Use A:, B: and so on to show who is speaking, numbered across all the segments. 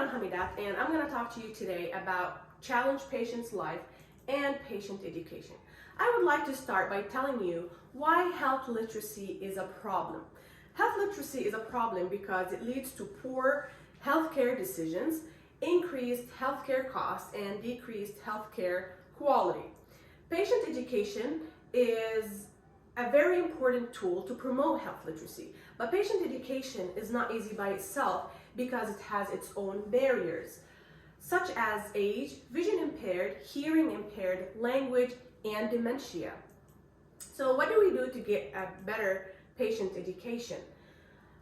A: Rhianna Hmeidat, and I'm going to talk to you today about challenged patients' life and patient education. I would like to start by telling you why health literacy is a problem. Health literacy is a problem because it leads to poor healthcare decisions, increased healthcare costs, and decreased healthcare quality. Patient education is a very important tool to promote health literacy, but patient education is not easy by itself because it has its own barriers, such as age, vision impaired, hearing impaired, language, and dementia. So what do we do to get a better patient education?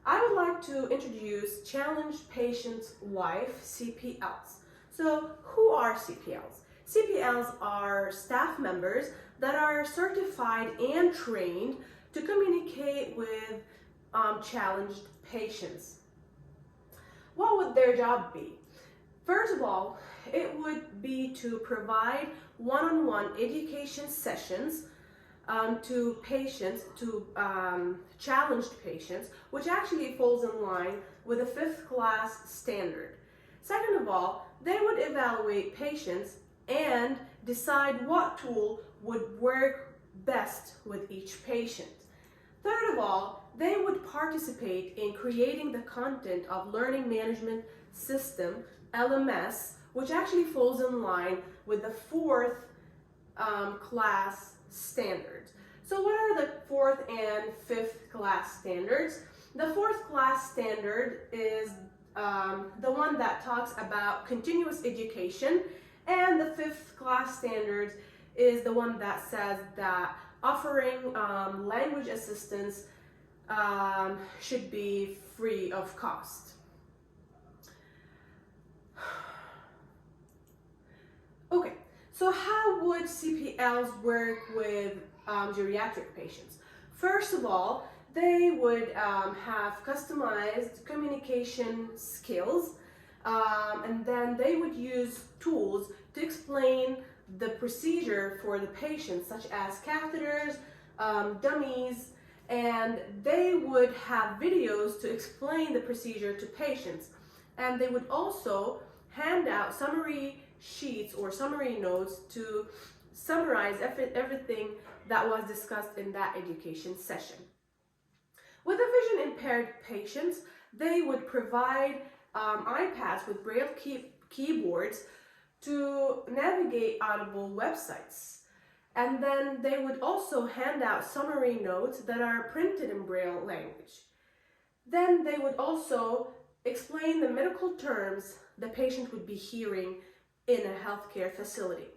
A: I would like to introduce Challenged Patients' Life, CPLs. So who are CPLs? CPLs are staff members that are certified and trained to communicate with challenged patients. What would their job be? First of all, it would be to provide one-on-one education sessions to patients, to challenged patients, which actually falls in line with the 5th class standard. Second of all, they would evaluate patients and decide what tool would work best with each patient. Third of all, they would participate in creating the content of Learning Management System, LMS, which actually falls in line with the 4th class standards. So what are the 4th and 5th class standards? The 4th class standard is the one that talks about continuous education, and the 5th class standards is the one that says that offering language assistance should be free of cost. Okay, so how would CPLs work with geriatric patients? First of all, they would have customized communication skills, and then they would use tools to explain the procedure for the patient, such as catheters, dummies, and they would have videos to explain the procedure to patients. And they would also hand out summary sheets or summary notes to summarize everything that was discussed in that education session. With the vision impaired patients, they would provide iPads with braille keyboards to navigate audible websites. And then they would also hand out summary notes that are printed in braille language. Then they would also explain the medical terms the patient would be hearing in a healthcare facility.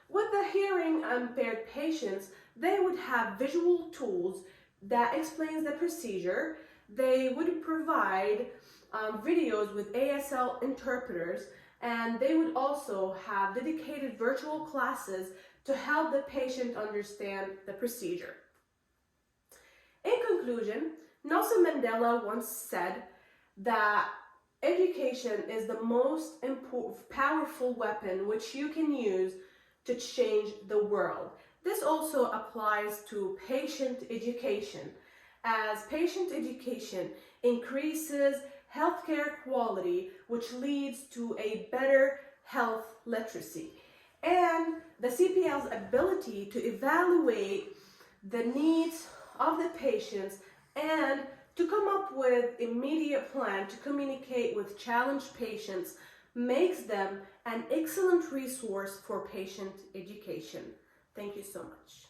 A: With the hearing impaired patients, they would have visual tools that explains the procedure. They would provide videos with ASL interpreters, and they would also have dedicated virtual classes to help the patient understand the procedure. In conclusion, Nelson Mandela once said that education is the most powerful weapon which you can use to change the world. This also applies to patient education, as patient education increases healthcare quality, which leads to a better health literacy. And the CPL's ability to evaluate the needs of the patients and to come up with an immediate plan to communicate with challenged patients makes them an excellent resource for patient education. Thank you so much.